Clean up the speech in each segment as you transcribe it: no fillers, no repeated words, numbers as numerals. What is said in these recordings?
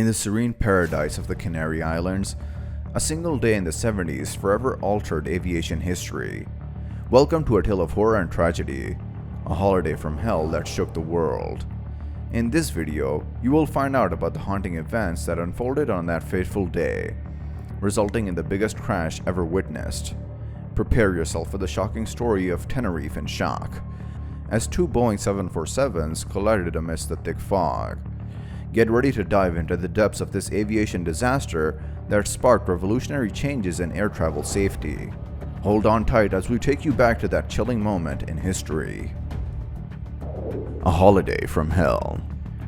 In the serene paradise of the Canary Islands, a single day in the 70s forever altered aviation history. Welcome to a tale of horror and tragedy, a holiday from hell that shook the world. In this video, you will find out about the haunting events that unfolded on that fateful day, resulting in the biggest crash ever witnessed. Prepare yourself for the shocking story of Tenerife in shock, as two Boeing 747s collided amidst the thick fog. Get ready to dive into the depths of this aviation disaster that sparked revolutionary changes in air travel safety. Hold on tight as we take you back to that chilling moment in history. A holiday from hell.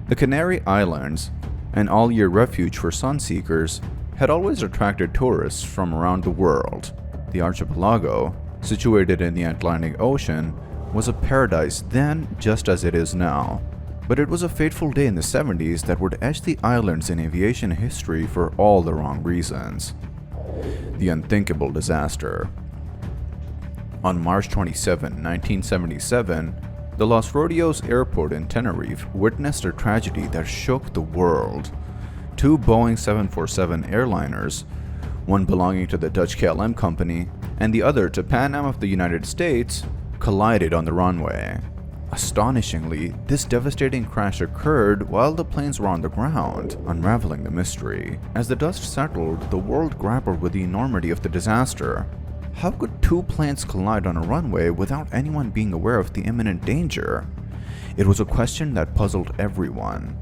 The Canary Islands, an all-year refuge for sunseekers, had always attracted tourists from around the world. The archipelago, situated in the Atlantic Ocean, was a paradise then just as it is now. But it was a fateful day in the 70s that would etch the islands in aviation history for all the wrong reasons. The unthinkable disaster. On March 27, 1977, the Los Rodeos airport in Tenerife witnessed a tragedy that shook the world. Two Boeing 747 airliners, one belonging to the Dutch KLM company and the other to Pan Am of the United States, collided on the runway. Astonishingly, this devastating crash occurred while the planes were on the ground, unraveling the mystery. As the dust settled, the world grappled with the enormity of the disaster. How could two planes collide on a runway without anyone being aware of the imminent danger? It was a question that puzzled everyone.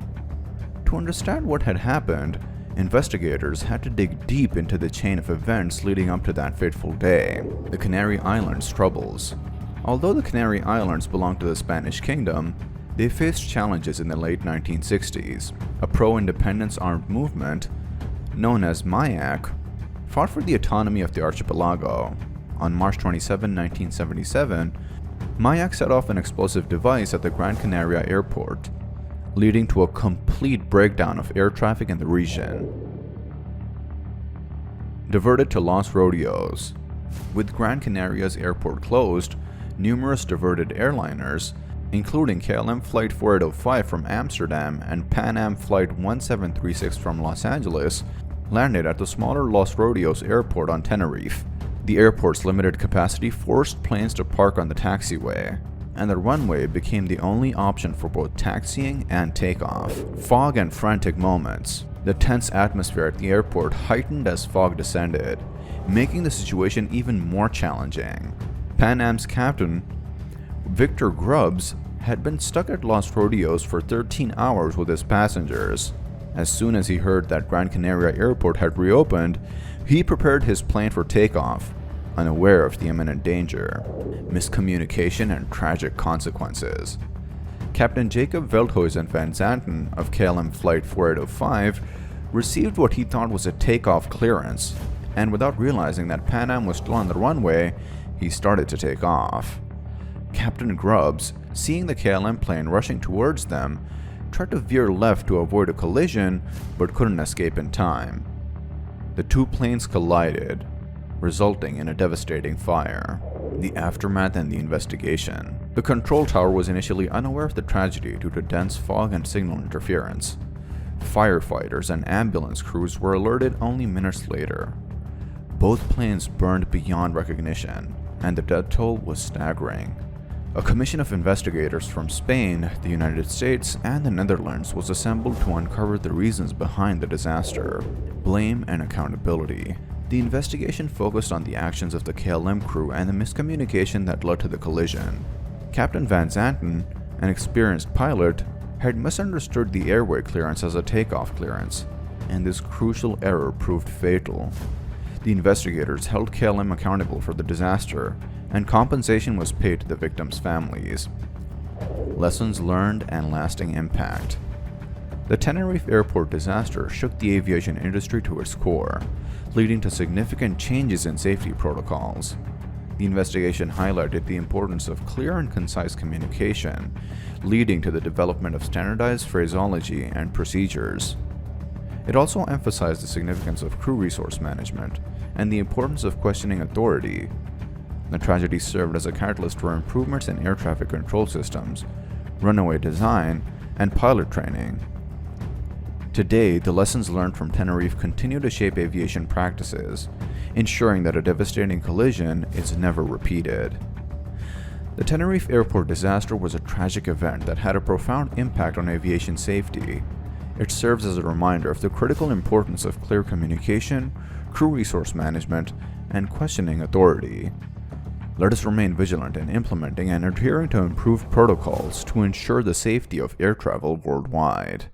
To understand what had happened, investigators had to dig deep into the chain of events leading up to that fateful day. The Canary Islands troubles. Although the Canary Islands belonged to the Spanish Kingdom, they faced challenges in the late 1960s. A pro-independence armed movement, known as MIAC, fought for the autonomy of the archipelago. On March 27, 1977, MIAC set off an explosive device at the Gran Canaria airport, leading to a complete breakdown of air traffic in the region. Diverted to Los Rodeos. With Gran Canaria's airport closed, numerous diverted airliners, including KLM Flight 4805 from Amsterdam and Pan Am Flight 1736 from Los Angeles, landed at the smaller Los Rodeos airport on Tenerife. The airport's limited capacity forced planes to park on the taxiway, and the runway became the only option for both taxiing and takeoff. Fog and frantic moments. The tense atmosphere at the airport heightened as fog descended, making the situation even more challenging. Pan Am's captain, Victor Grubbs, had been stuck at Los Rodeos for 13 hours with his passengers. As soon as he heard that Gran Canaria airport had reopened, he prepared his plane for takeoff, unaware of the imminent danger, miscommunication, and tragic consequences. Captain Jacob Veldhuizen van Zanten of KLM Flight 4805 received what he thought was a takeoff clearance, and without realizing that Pan Am was still on the runway, he started to take off. Captain Grubbs, seeing the KLM plane rushing towards them, tried to veer left to avoid a collision but couldn't escape in time. The two planes collided, resulting in a devastating fire. The aftermath and the investigation. The control tower was initially unaware of the tragedy due to dense fog and signal interference. Firefighters and ambulance crews were alerted only minutes later. Both planes burned beyond recognition, and the death toll was staggering. A commission of investigators from Spain, the United States, and the Netherlands was assembled to uncover the reasons behind the disaster. Blame and accountability. The investigation focused on the actions of the KLM crew and the miscommunication that led to the collision. Captain Van Zanten, an experienced pilot, had misunderstood the airway clearance as a takeoff clearance, and this crucial error proved fatal. The investigators held KLM accountable for the disaster, and compensation was paid to the victims' families. Lessons learned and lasting impact. The Tenerife airport disaster shook the aviation industry to its core, leading to significant changes in safety protocols. The investigation highlighted the importance of clear and concise communication, leading to the development of standardized phraseology and procedures. It also emphasized the significance of crew resource management and the importance of questioning authority. The tragedy served as a catalyst for improvements in air traffic control systems, runway design, and pilot training. Today, the lessons learned from Tenerife continue to shape aviation practices, ensuring that a devastating collision is never repeated. The Tenerife airport disaster was a tragic event that had a profound impact on aviation safety. It serves as a reminder of the critical importance of clear communication, crew resource management, and questioning authority. Let us remain vigilant in implementing and adhering to improved protocols to ensure the safety of air travel worldwide.